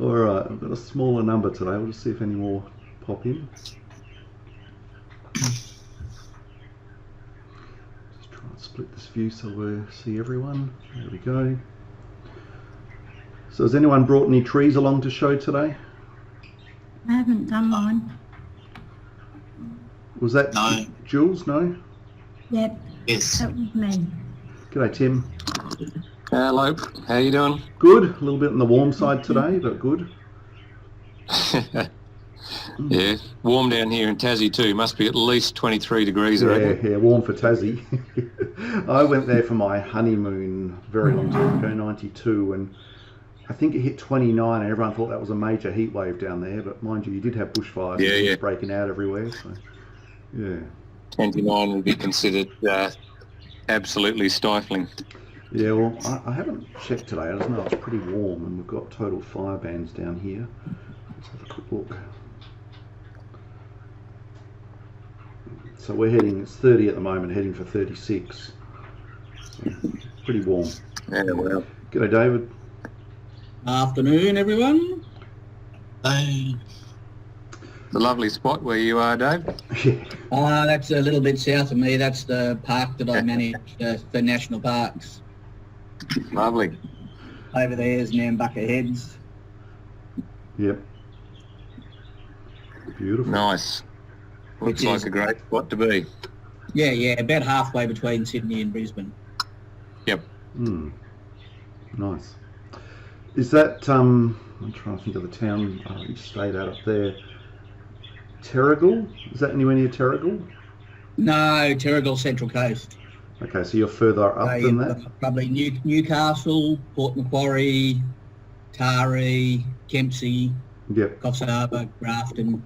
All right, I've got a smaller number today. We'll just see if any more pop in. Just try and split this view so we see everyone. There we go. So has anyone brought any trees along to show today? I haven't done mine. Was that No. Jules? No? Yep. Yes. That was me. G'day, Tim. Hello, how you doing? Good. A little bit on the warm side today, but good. Yeah, warm down here in Tassie too. Must be at least 23 degrees, I reckon. Yeah, warm for Tassie. I went there for my honeymoon very long time ago, 92, and I think it hit 29 and everyone thought that was a major heat wave down there, but mind you did have bushfires breaking out everywhere, so yeah. 29 would be considered absolutely stifling. Yeah, well, I haven't checked today. I just know it's pretty warm, and we've got total fire bans down here. Let's have a quick look. So we're heading, it's 30 at the moment, heading for 36. So pretty warm. Yeah, well. G'day, David. Afternoon, everyone. Hey. The lovely spot where you are, Dave. That's a little bit south of me. That's the park that I manage for national parks. Lovely. Over there is Nambucca Heads. Yep. Beautiful. Nice. Looks like a great spot to be. Yeah, about halfway between Sydney and Brisbane. Yep. Nice. Is that, I'm trying to think of the town you stayed at up there. Terrigal? Is that anywhere near Terrigal? No, Terrigal Central Coast. Okay, so you're further up than that? Probably Newcastle, Port Macquarie, Taree, Kempsey, Coffs Harbour, Grafton.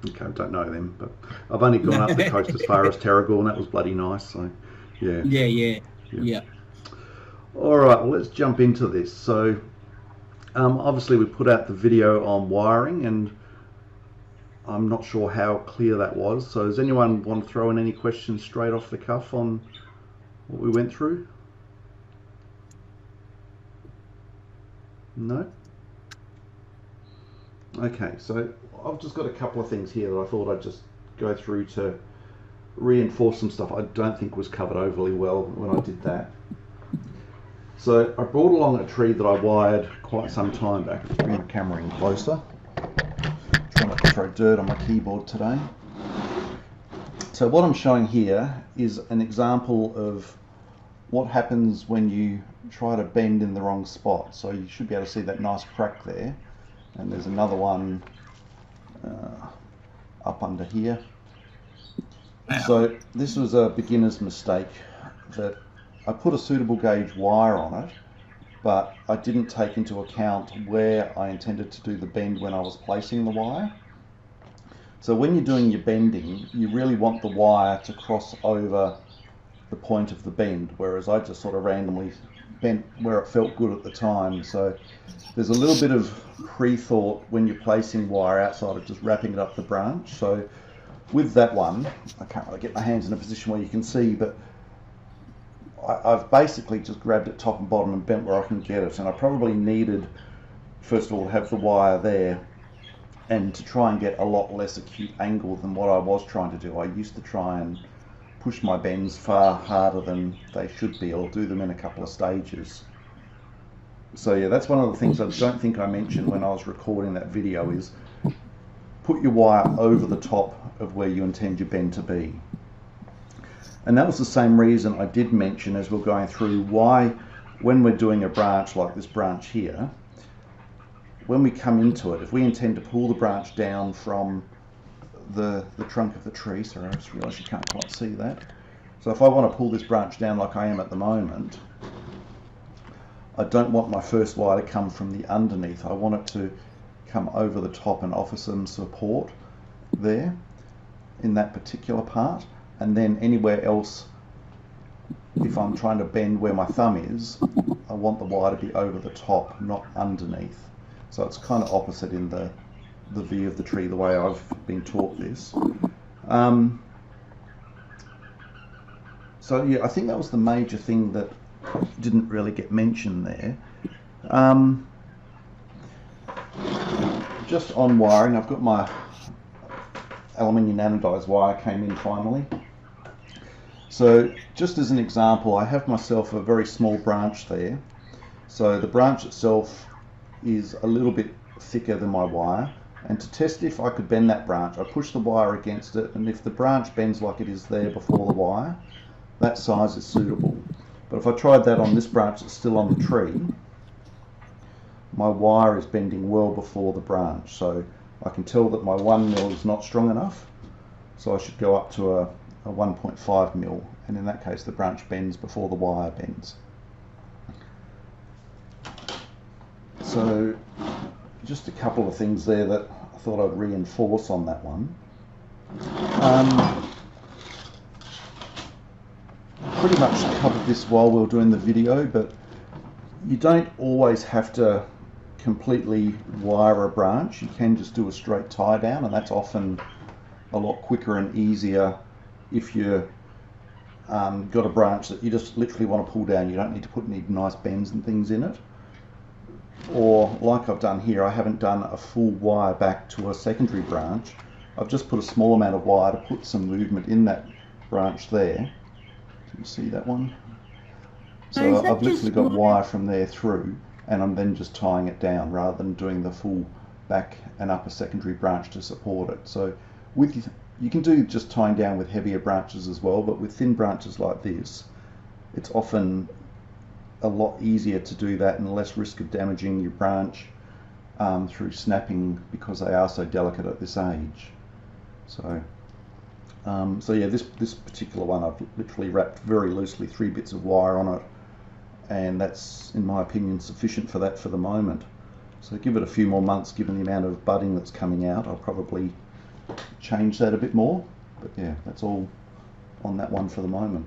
Okay, I don't know them, but I've only gone up the coast as far as Terrigal, and that was bloody nice, so yeah. Yeah. All right, well, let's jump into this. So obviously we put out the video on wiring, and I'm not sure how clear that was. So does anyone want to throw in any questions straight off the cuff on what we went through? No? Okay, so I've just got a couple of things here that I thought I'd just go through to reinforce some stuff I don't think was covered overly well when I did that. So I brought along a tree that I wired quite some time back. Let's bring the camera in closer. Try not to throw dirt on my keyboard today. So what I'm showing here is an example of what happens when you try to bend in the wrong spot. So you should be able to see that nice crack there. And there's another one up under here. So this was a beginner's mistake, that I put a suitable gauge wire on it, but I didn't take into account where I intended to do the bend when I was placing the wire. So when you're doing your bending, you really want the wire to cross over the point of the bend, whereas I just sort of randomly bent where it felt good at the time. So there's a little bit of pre-thought when you're placing wire outside of just wrapping it up the branch. So with that one, I can't really get my hands in a position where you can see, but I've basically just grabbed it top and bottom and bent where I can get it. And I probably needed, first of all, to have the wire there and to try and get a lot less acute angle than what I was trying to do. I used to try and push my bends far harder than they should be, or do them in a couple of stages. So yeah, that's one of the things I don't think I mentioned when I was recording that video, is put your wire over the top of where you intend your bend to be. And that was the same reason I did mention as we're going through why, when we're doing a branch like this branch here, when we come into it, if we intend to pull the branch down from the trunk of the tree, sorry, I just realised you can't quite see that. So if I want to pull this branch down like I am at the moment, I don't want my first wire to come from the underneath. I want it to come over the top and offer some support there in that particular part. And then anywhere else, if I'm trying to bend where my thumb is, I want the wire to be over the top, not underneath. So it's kind of opposite in the view of the tree, the way I've been taught this. So yeah, I think that was the major thing that didn't really get mentioned there. just on wiring, I've got my aluminium anodized wire came in finally. So just as an example, I have myself a very small branch there. So the branch itself is a little bit thicker than my wire, and to test if I could bend that branch, I push the wire against it, and if the branch bends like it is there before the wire, that size is suitable. But if I tried that on this branch that's still on the tree, my wire is bending well before the branch, so I can tell that my 1 mil is not strong enough, so I should go up to a 1.5 mil, and in that case the branch bends before the wire bends. So just a couple of things there that I thought I'd reinforce on that one. Pretty much covered this while we were doing the video, but you don't always have to completely wire a branch. You can just do a straight tie down, and that's often a lot quicker and easier if you got a branch that you just literally want to pull down. You don't need to put any nice bends and things in it. Or like I've done here, I haven't done a full wire back to a secondary branch. I've just put a small amount of wire to put some movement in that branch there. Can you see that one? So I've literally got wire from there through, and I'm then just tying it down rather than doing the full back and upper secondary branch to support it. So you can do just tying down with heavier branches as well, but with thin branches like this, it's often a lot easier to do that and less risk of damaging your branch through snapping, because they are so delicate at this age. So yeah, this particular one I've literally wrapped very loosely 3 bits of wire on it, and that's, in my opinion, sufficient for that for the moment. So give it a few more months, given the amount of budding that's coming out, I'll probably change that a bit more. But yeah, that's all on that one for the moment.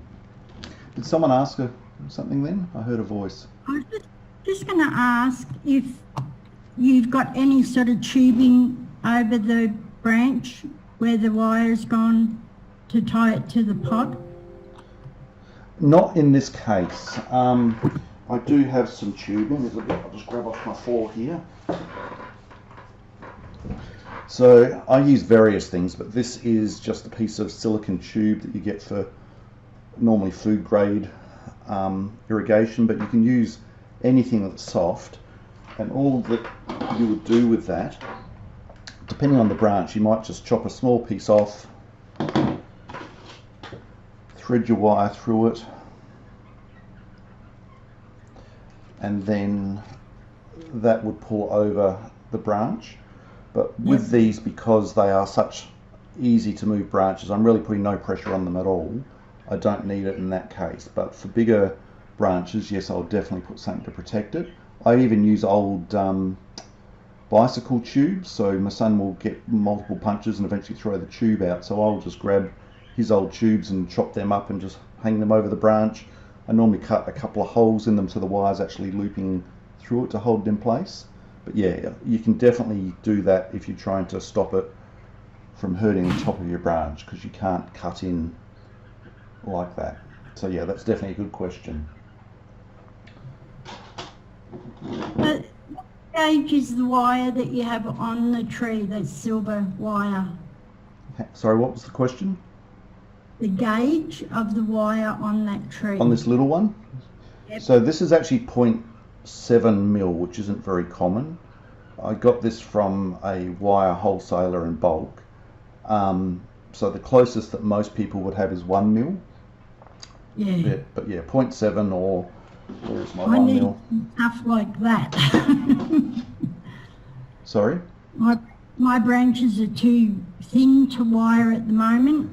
Did someone ask something then? I heard a voice. I was just going to ask if you've got any sort of tubing over the branch where the wire's gone to tie it to the pot. Not in this case. I do have some tubing. I'll just grab off my four here. So I use various things, but this is just a piece of silicone tube that you get for normally food grade irrigation, but you can use anything that's soft, and all that you would do with that, depending on the branch, you might just chop a small piece off, thread your wire through it, and then that would pull over the branch. But with these, because they are such easy to move branches, I'm really putting no pressure on them at all. I don't need it in that case. But for bigger branches, yes, I'll definitely put something to protect it. I even use old bicycle tubes, so my son will get multiple punches and eventually throw the tube out. So I'll just grab his old tubes and chop them up and just hang them over the branch. I normally cut a couple of holes in them so the wire's actually looping through it to hold it in place. But yeah, you can definitely do that if you're trying to stop it from hurting the top of your branch, because you can't cut in like that. So yeah, that's definitely a good question. But what gauge is the wire that you have on the tree, that silver wire? Sorry, what was the question? The gauge of the wire on that tree. On this little one? Yep. So this is actually 0.7 mil, which isn't very common. I got this from a wire wholesaler in bulk. So the closest that most people would have is 1 mil. Yeah. But yeah, 0.7 or where's my I 1 need mil? stuff like that. Sorry? My branches are too thin to wire at the moment.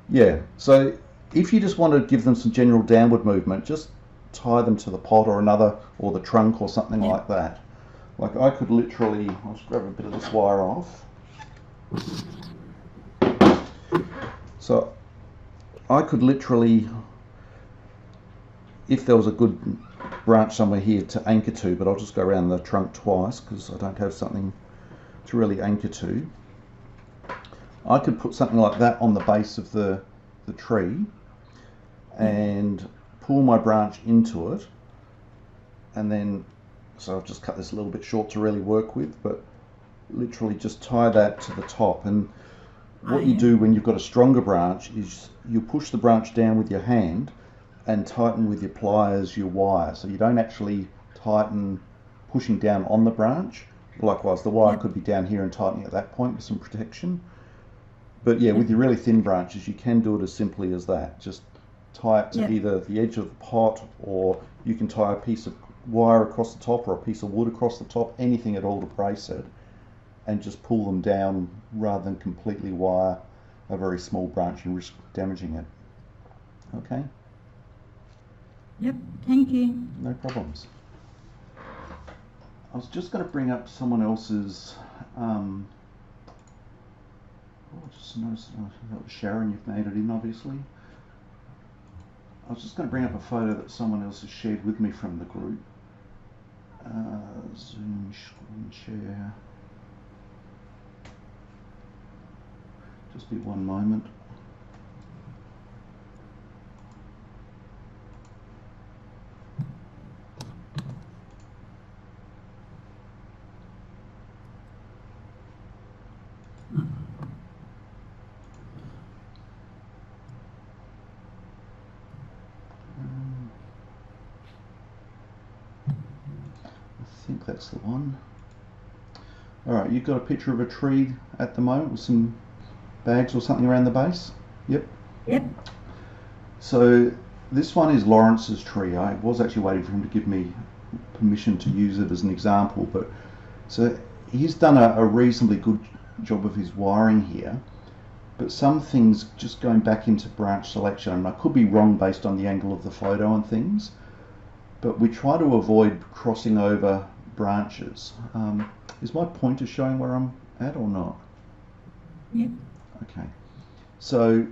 Yeah, so if you just want to give them some general downward movement, just tie them to the pot or or the trunk or something like that. Like I could literally, I'll just grab a bit of this wire off. So I could literally, if there was a good branch somewhere here to anchor to, but I'll just go around the trunk twice because I don't have something to really anchor to. I could put something like that on the base of the tree and pull my branch into it, and then, so I've just cut this a little bit short to really work with, but literally just tie that to the top. And what Oh, you yeah. do when you've got a stronger branch is you push the branch down with your hand and tighten with your pliers your wire. So you don't actually tighten pushing down on the branch. Likewise, the wire Yep. could be down here and tightening at that point with some protection. But yeah, with your really thin branches, you can do it as simply as that. Just tie it to Yep. either the edge of the pot, or you can tie a piece of wire across the top or a piece of wood across the top, anything at all to brace it, and just pull them down rather than completely wire a very small branch and risk damaging it. Okay, Yep, thank you. no problems. I was just going to bring up someone else's. I just noticed that was Sharon. You've made it in, obviously. I was just going to bring up a photo that someone else has shared with me from the group. Zoom screen share. Just be one moment. I think that's the one. Alright, you've got a picture of a tree at the moment with some bags or something around the base? Yep. Yep. So this one is Lawrence's tree. I was actually waiting for him to give me permission to use it as an example, but so he's done a reasonably good job of his wiring here, but some things just going back into branch selection, and I could be wrong based on the angle of the photo and things, but we try to avoid crossing over branches. Is my pointer showing where I'm at or not? Yep. Okay, so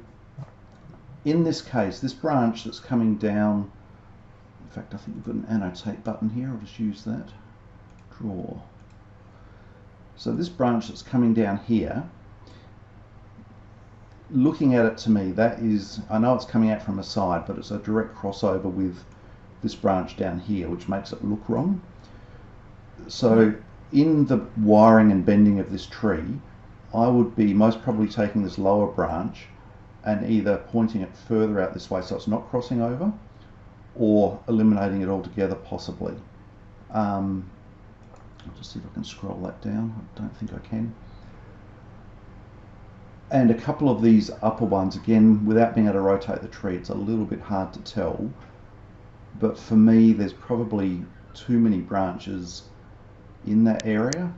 in this case, this branch that's coming down, in fact I think we've got an annotate button here, I'll just use that, draw. So this branch that's coming down here, looking at it to me, that is, I know it's coming out from the side, but it's a direct crossover with this branch down here, which makes it look wrong. So in the wiring and bending of this tree, I would be most probably taking this lower branch and either pointing it further out this way so it's not crossing over, or eliminating it altogether possibly. I'll just see if I can scroll that down. I don't think I can. And a couple of these upper ones, again, without being able to rotate the tree, it's a little bit hard to tell. But for me, there's probably too many branches in that area.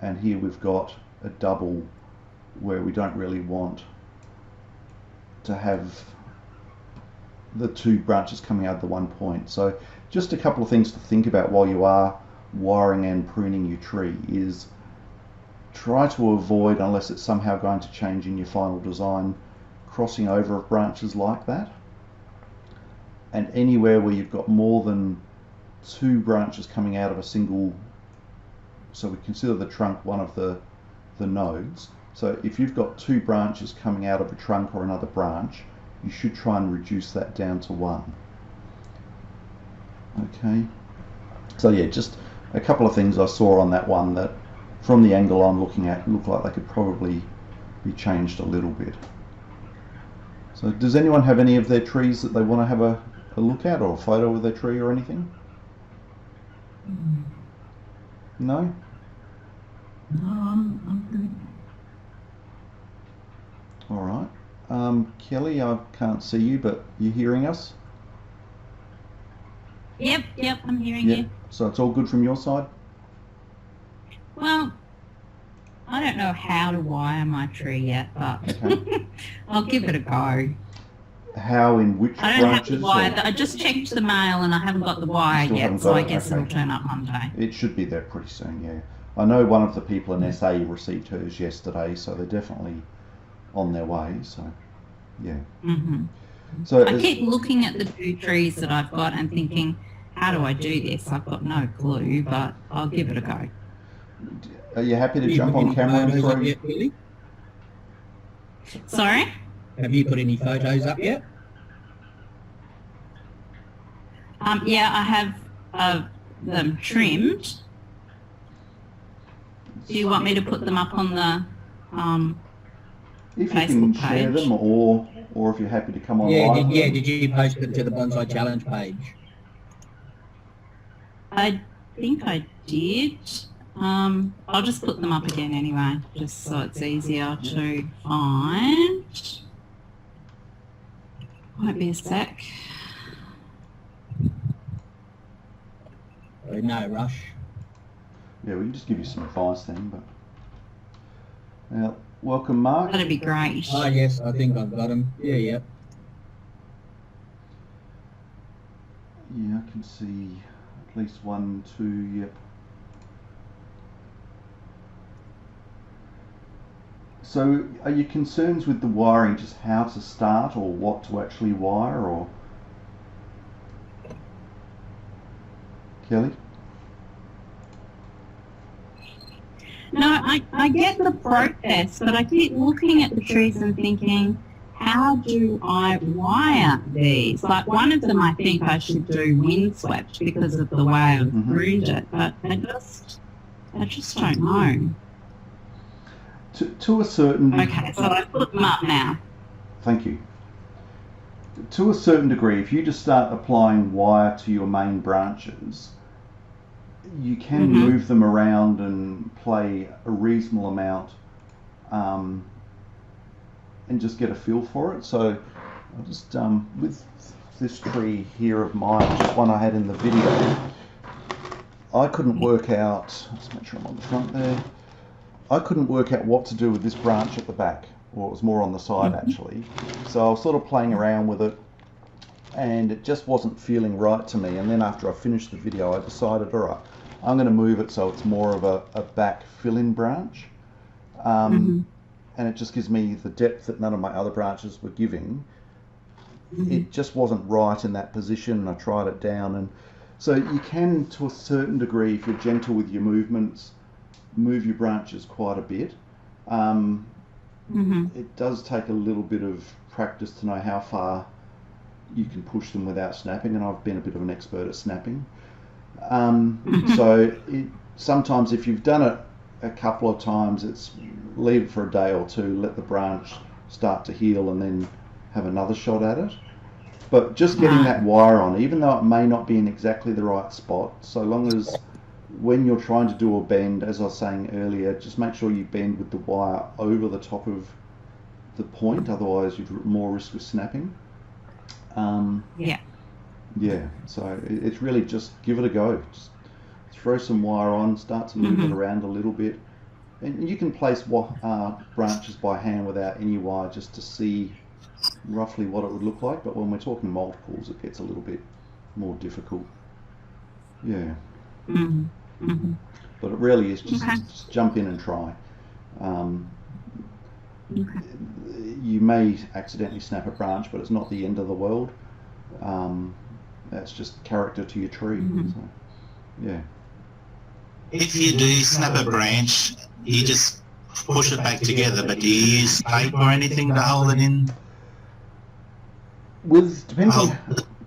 And here we've got a double where we don't really want to have the two branches coming out of the one point. So just a couple of things to think about while you are wiring and pruning your tree is try to avoid, unless it's somehow going to change in your final design, crossing over of branches like that. And anywhere where you've got more than two branches coming out of a single, so we consider the trunk one of the nodes. So if you've got two branches coming out of a trunk or another branch, you should try and reduce that down to one. Okay, so yeah, just a couple of things I saw on that one that from the angle I'm looking at look like they could probably be changed a little bit. So does anyone have any of their trees that they want to have a look at, or a photo of their tree or anything? No? No, I'm good. All right. Kelly, I can't see you, but you're hearing us? Yep, I'm hearing Yep. you. So it's all good from your side? Well, I don't know how to wire my tree yet, but Okay. I'll give it a go. How, in which I don't have the branches? wire. I just checked the mail and I haven't got the wire Still haven't yet, so got I it, guess okay. it'll turn up Monday. It should be there pretty soon, yeah. I know one of the people in SA received hers yesterday, so they're definitely on their way, so yeah. hmm So I keep looking at the two trees that I've got and thinking, how do I do this? I've got no clue, but I'll give it a go. are you happy to Have you jump put on any camera and photos up throw? yet, Billy? Sorry? Have you put any photos up yet? Yeah, I have them trimmed. Do you want me to put them up on the If you can Facebook share page? them, or if you're happy to come on Yeah, live. did you post it to the Bonsai Challenge page? I think I did. I'll just put them up again anyway, just so it's easier to find. Might be a sec. No rush. Yeah, we can just give you some advice then. But now, welcome, Mark. That'd be great. Oh yes, I think I've got them. Yeah, yeah. Yeah, I can see at least 1, 2. Yep. So, are your concerns with the wiring just how to start or what to actually wire, or Kelly? No, I get the process, but I keep looking at the trees and thinking, how do I wire these? Like one of them I think I should do windswept because of the way I've pruned it, but I just don't know. To a certain... Okay, so I've put them up now. Thank you. To a certain degree, if you just start applying wire to your main branches, you can move them around and play a reasonable amount and just get a feel for it. So I'll just, with this tree here of mine, just one I had in the video, I couldn't work out, let's make sure I'm on the front there, I couldn't work out what to do with this branch at the back, or it was more on the side actually. So I was sort of playing around with it and it just wasn't feeling right to me. And then after I finished the video, I decided, all right, I'm going to move it so it's more of a back fill-in branch. And it just gives me the depth that none of my other branches were giving. It just wasn't right in that position, and I tried it down. And so you can, to a certain degree, if you're gentle with your movements, move your branches quite a bit. It does take a little bit of practice to know how far you can push them without snapping, and I've been a bit of an expert at snapping. So sometimes if you've done it a couple of times, it's leave it for a day or two, let the branch start to heal, and then have another shot at it. But just getting that wire on, even though it may not be in exactly the right spot, so long as when you're trying to do a bend, as I was saying earlier, just make sure you bend with the wire over the top of the point, otherwise you've more risk of snapping. Yeah, so it's really just give it a go. Just throw some wire on, start to move it around a little bit. And you can place branches by hand without any wire just to see roughly what it would look like. But when we're talking multiples, it gets a little bit more difficult. Yeah. But it really is just jump in and try. You may accidentally snap a branch, but it's not the end of the world. That's just character to your tree. So, yeah. If you do snap a branch, you just push it back together, but do you use tape or anything to hold it in?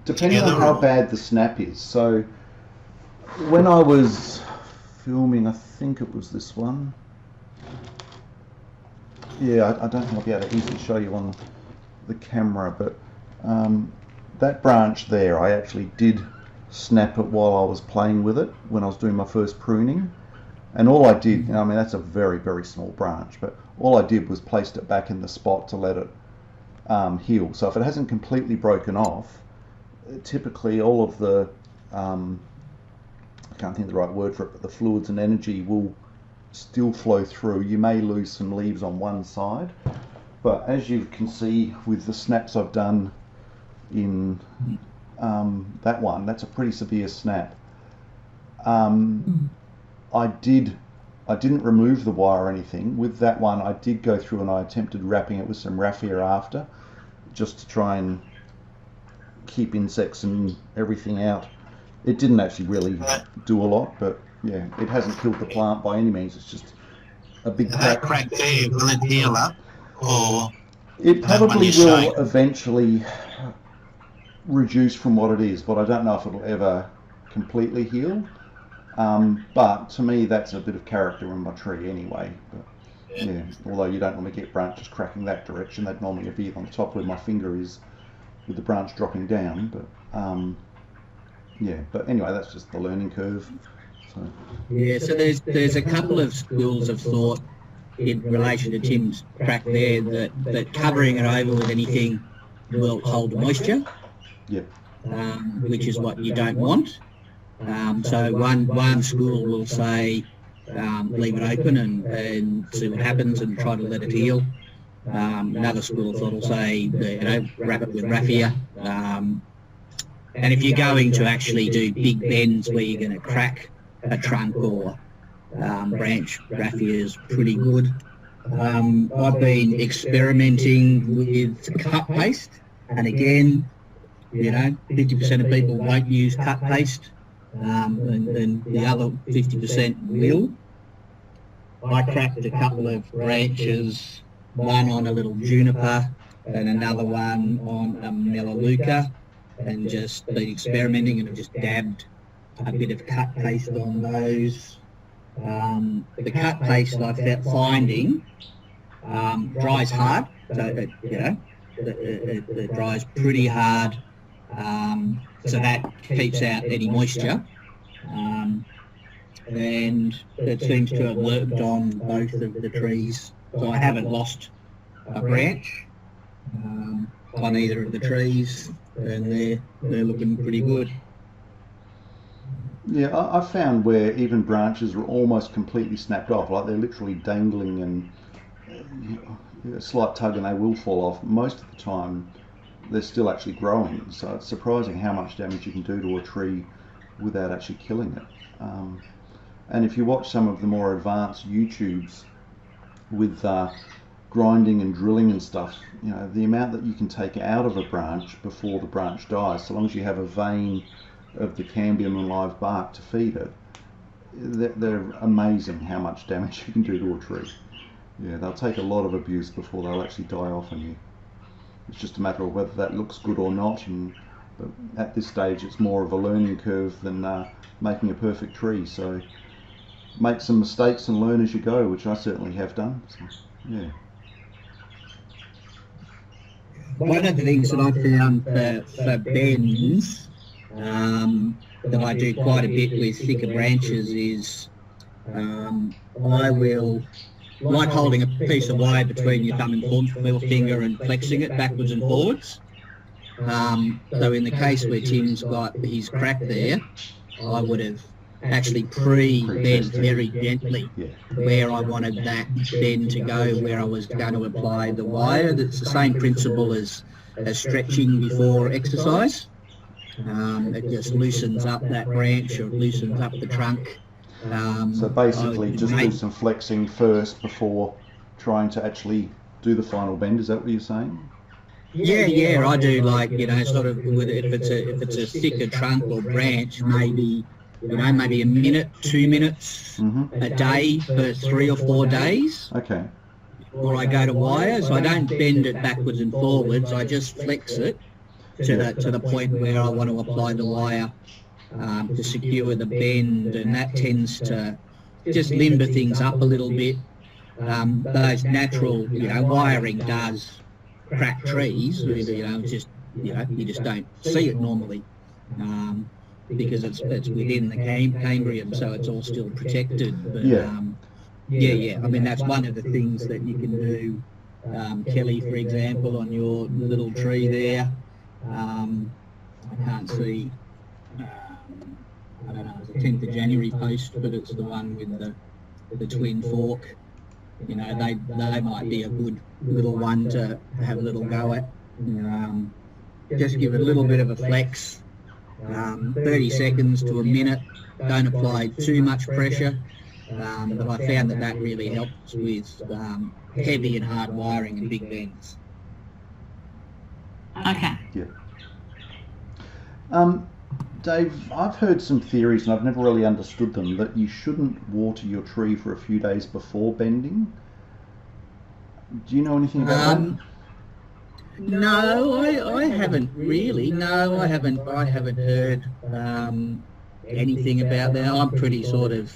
Depending on how bad the snap is. So when I was filming, I think it was this one. Yeah, I don't think I'll be able to easily show you on the camera, but that branch there, I actually did snap it while I was playing with it when I was doing my first pruning. And all I did, I mean, that's a very, very small branch, but all I did was placed it back in the spot to let it heal. So if it hasn't completely broken off, typically all of the, I can't think of the right word for it, but the fluids and energy will still flow through. You may lose some leaves on one side, but as you can see with the snaps I've done in that one, that's a pretty severe snap. I didn't remove the wire or anything. With that one, I did go through and I attempted wrapping it with some raffia after, just to try and keep insects and everything out. It didn't actually really do a lot, but yeah, it hasn't killed the plant by any means. It's just a big crack. That crack there, will it heal up? Or it probably will eventually reduce from what it is, but I don't know if it'll ever completely heal. But to me, that's a bit of character in my tree anyway. But, yeah, although you don't normally get branches cracking that direction, they'd normally be on the top where my finger is, with the branch dropping down. But yeah, but anyway, that's just the learning curve. So. Yeah, so there's a couple of schools of thought in relation to Tim's crack there that covering it over with anything will hold moisture, Yep. which is what you don't want. So one school will say leave it open and see what happens and try to let it heal. Another school of thought will say wrap it with raffia. And if you're going to actually do big bends where you're going to crack a trunk or branch, raffia is pretty good. I've been experimenting with cut paste, and again, 50% of people won't use cut paste, and the other 50% will. I cracked a couple of branches, one on a little juniper and another one on a melaleuca, and just been experimenting and just dabbed a bit of cut paste on those. The cut paste I'm finding dries hard, so it dries pretty hard, so that keeps out any moisture, and it seems to have worked on both of the trees, so I haven't lost a branch on either of the trees, and they're looking pretty good. Yeah, I found where even branches were almost completely snapped off, like they're literally dangling and a slight tug and they will fall off. Most of the time they're still actually growing, so it's surprising how much damage you can do to a tree without actually killing it. And if you watch some of the more advanced YouTubes with grinding and drilling and stuff, the amount that you can take out of a branch before the branch dies, so long as you have a vein of the cambium and live bark to feed it, they're amazing how much damage you can do to a tree. Yeah, they'll take a lot of abuse before they'll actually die off on you. It's just a matter of whether that looks good or not, but at this stage it's more of a learning curve than making a perfect tree, so make some mistakes and learn as you go, which I certainly have done. So, yeah. One of the things that I found for bends that I do quite a bit with thicker branches is I will, like holding a piece of wire between your thumb and forefinger and flexing it backwards and forwards. So in the case where Tim's got his crack there, I would have actually pre-bent very gently where I wanted that bend to go, where I was going to apply the wire. That's the same principle as stretching before exercise. It just loosens up that branch or loosens up the trunk. So basically just do some flexing first before trying to actually do the final bend, is that what you're saying? Yeah, I do, like, sort of with if it's a thicker trunk or branch, maybe maybe a minute, 2 minutes a day for 3 or 4 days. Okay. Before I go to wire, so I don't bend it backwards and forwards. I just flex it to the point where I want to apply the wire to secure the bend, and that tends to just limber things up a little bit. Those natural, wiring does crack trees. Just you just don't see it normally. Because it's within the cambium, so it's all still protected. But I mean, that's one of the things that you can do. Kelly, for example, on your little tree there, I can't see, I don't know, it's a 10th of January post, but it's the one with the twin fork. They might be a good little one to have a little go at. Just give it a little bit of a flex. 30 seconds to a minute, don't apply too much pressure, but I found that really helps with heavy and hard wiring and big bends. Okay. Yeah. Dave, I've heard some theories and I've never really understood them, that you shouldn't water your tree for a few days before bending. Do you know anything about that? No, I haven't really. No, I haven't heard anything about that. I'm pretty sort of,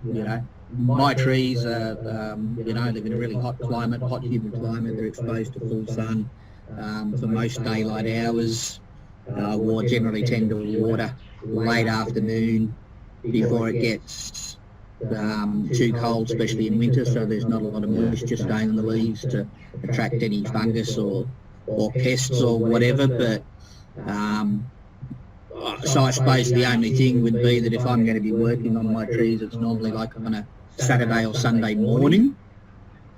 you know, my trees are, you know, live in a really hot climate, hot humid climate. They're exposed to full sun for most daylight hours. Generally tend to water late afternoon before it gets too cold, especially in winter, so there's not a lot of moisture staying in the leaves to attract any fungus or pests or whatever. But so I suppose the only thing would be that if I'm going to be working on my trees, it's normally like on a Saturday or Sunday morning,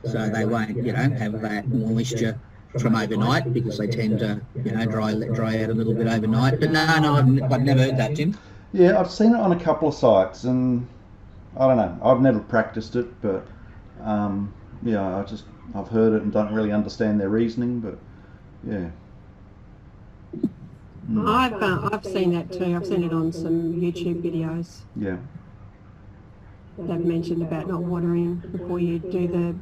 so they won't, you know, have that moisture from overnight, because they tend to, you know, dry out a little bit overnight. But no, I've never heard that, Tim. Yeah, I've seen it on a couple of sites, and I don't know, I've never practiced it, but yeah, I've heard it and don't really understand their reasoning, but yeah. I've seen that too. I've seen it on some YouTube videos. Yeah. They've mentioned about not watering before you do the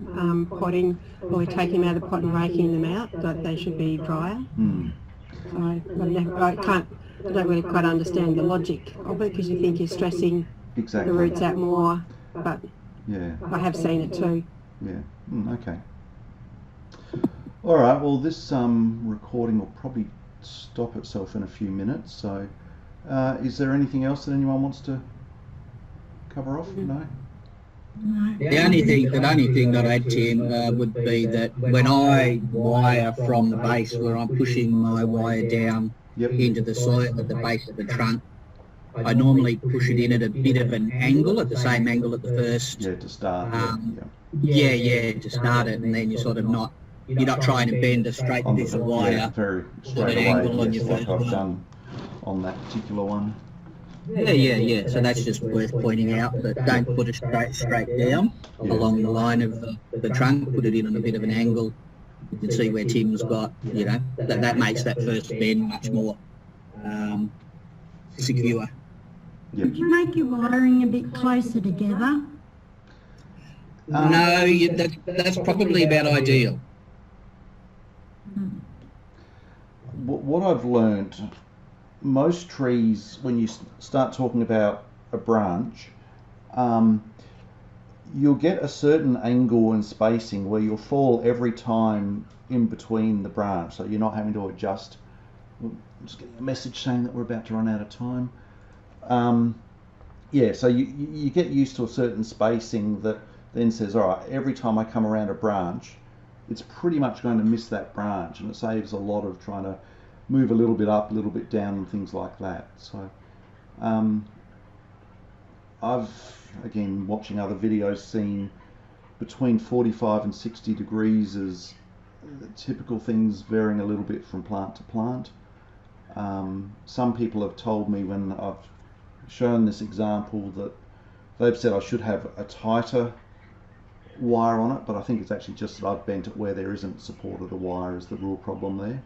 potting, or taking them out of the pot and raking them out, that they should be drier. So I don't really quite understand the logic of it, because you think you're stressing the roots out more, but yeah, I have seen it too. Yeah. Okay. All right. Well, this recording will probably stop itself in a few minutes. So, is there anything else that anyone wants to cover off? No. The only thing that I'd add, Tim, would be that when I wire from the base, where I'm pushing my wire down into the soil at the base of the trunk, I normally push it in at a bit of an angle, at the same angle at the first. Yeah, to start. To start it, and then you're sort of you're not trying to bend a straight piece of wire very straight at an away, angle on your like first I've one. done on that particular one. Yeah. So that's just worth pointing out, that don't put it straight down along the line of the trunk. Put it in on a bit of an angle. You can see where Tim's got, you know, that makes that first bend much more secure. Yeah. Could you make your wiring a bit closer together? No, that's probably about ideal. What I've learned, most trees, when you start talking about a branch, you'll get a certain angle and spacing where you'll fall every time in between the branch, so you're not having to adjust. I'm just getting a message saying that we're about to run out of time. Yeah, so you get used to a certain spacing that then says, all right, every time I come around a branch, it's pretty much going to miss that branch, and it saves a lot of trying to move a little bit up, a little bit down, and things like that. So I've, again, watching other videos, seen between 45 and 60 degrees as typical things, varying a little bit from plant to plant. Some people have told me, when I've shown this example, that they've said I should have a tighter wire on it, but I think it's actually just that I've bent it where there isn't support of the wire is the real problem there.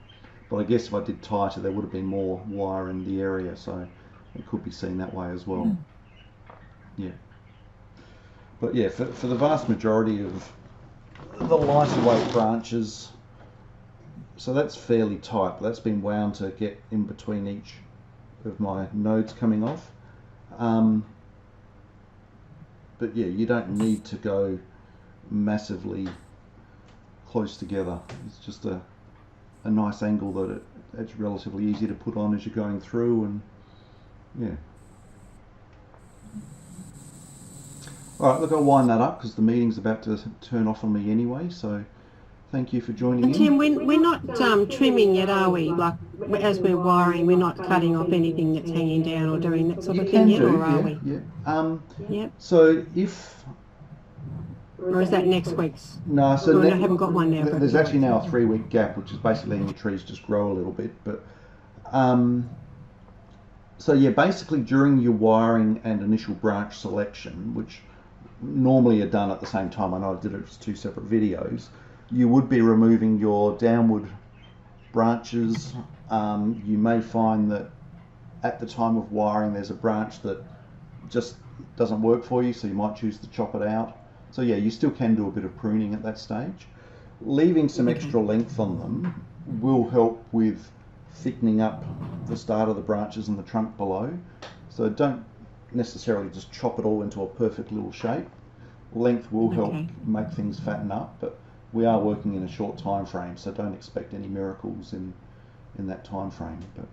But I guess if I did tighter, there would have been more wire in the area, so it could be seen that way as well. Yeah. But yeah, for the vast majority of the lighter weight branches, so that's fairly tight, but that's been wound to get in between each of my nodes coming off. But yeah, you don't need to go massively close together. It's just a nice angle that it's relatively easy to put on as you're going through, and yeah. Alright, look, I'll wind that up because the meeting's about to turn off on me anyway, so thank you for joining And in. Tim, we're not trimming yet, are we? Like, as we're wiring, we're not cutting off anything that's hanging down or doing that sort of thing yet, or are we? Yeah. Yep. So if... Or is that next week's? No, so I haven't got one now. there's actually now a 3-week gap, which is basically letting your trees just grow a little bit. But so yeah, basically during your wiring and initial branch selection, which normally are done at the same time, I know I did it as 2 separate videos, you would be removing your downward branches. You may find that at the time of wiring there's a branch that just doesn't work for you, so you might choose to chop it out. So yeah, you still can do a bit of pruning at that stage. Leaving some extra length on them will help with thickening up the start of the branches and the trunk below. So don't necessarily just chop it all into a perfect little shape. Length will help make things fatten up, but we are working in a short time frame, so don't expect any miracles in that time frame. But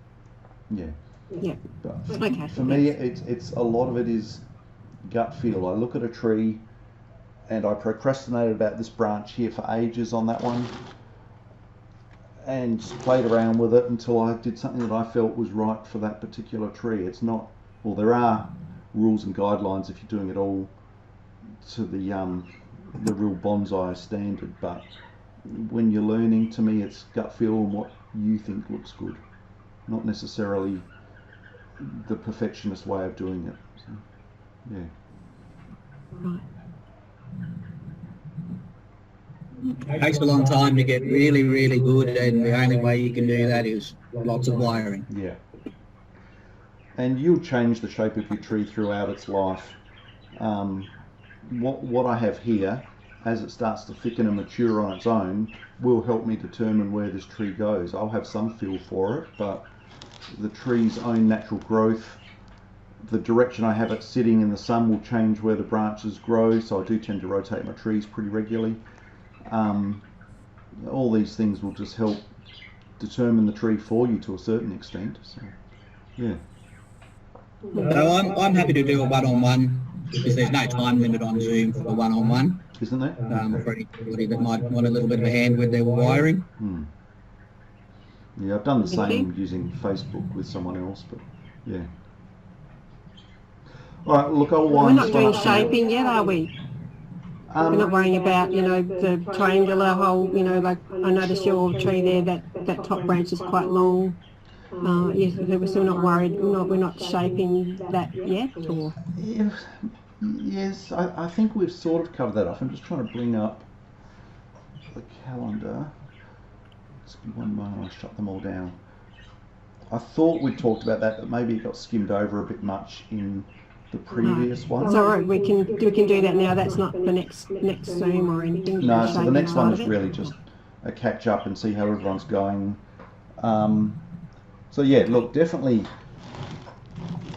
yeah, but for me, it's a lot of it is gut feel. I look at a tree and I procrastinated about this branch here for ages on that one, and just played around with it until I did something that I felt was right for that particular tree. It's not, well, there are rules and guidelines if you're doing it all to the real bonsai standard, but when you're learning, to me, it's gut feel and what you think looks good, not necessarily the perfectionist way of doing it. So, yeah. Right. It takes a long time to get really, really good, and the only way you can do that is lots of wiring. Yeah. And you'll change the shape of your tree throughout its life. What I have here, as it starts to thicken and mature on its own, will help me determine where this tree goes. I'll have some feel for it, but the tree's own natural growth, the direction I have it sitting in the sun will change where the branches grow, so I do tend to rotate my trees pretty regularly. All these things will just help determine the tree for you to a certain extent. So, yeah. So I'm happy to do a one-on-one, because there's no time limit on Zoom for a one-on-one. Isn't there? For anybody that might want a little bit of a hand with their wiring. Yeah, I've done the same using Facebook with someone else, but yeah. All right, look, I'll wind We're not this one doing up now. shaping yet, are we? We're not worrying about, you know, the triangular hole, you know, like I noticed your tree there, that top branch is quite long. Yes, we're still not worried, we're not shaping that yet, or? Yeah, yes, I think we've sort of covered that off. I'm just trying to bring up the calendar. Just give me one moment, I'll shut them all down. I thought we talked about that, but maybe it got skimmed over a bit much in the previous one. It's all right, we can do that now. That's not the next Zoom or anything. No, so the next one is really just a catch up and see how everyone's going. So yeah, look, definitely,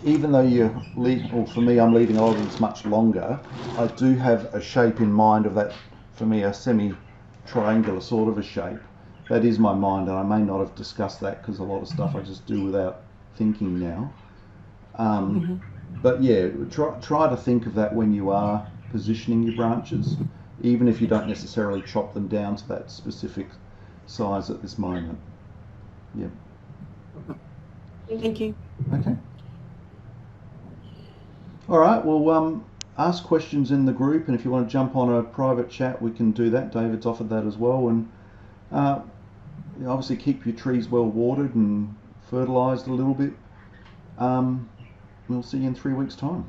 even though for me, I'm leaving a lot of this much longer, I do have a shape in mind of that, for me, a semi-triangular sort of a shape. That is my mind, and I may not have discussed that because a lot of stuff I just do without thinking now. But yeah, try to think of that when you are positioning your branches, even if you don't necessarily chop them down to that specific size at this moment. Yeah. Thank you. Okay. All right, well, ask questions in the group, and if you want to jump on a private chat, we can do that. David's offered that as well. And obviously keep your trees well watered and fertilised a little bit. We'll see you in 3 weeks' time.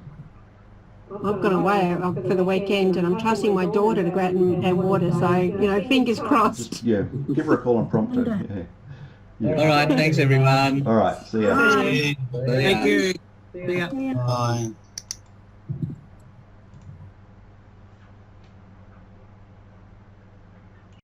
I've gone away for the weekend, and I'm trusting my daughter to go out and water, so, you know, fingers crossed. Just, yeah, give her a call and prompt her. Yeah. All right, thanks everyone. All right, see ya. Bye. Thank you. See ya. Bye.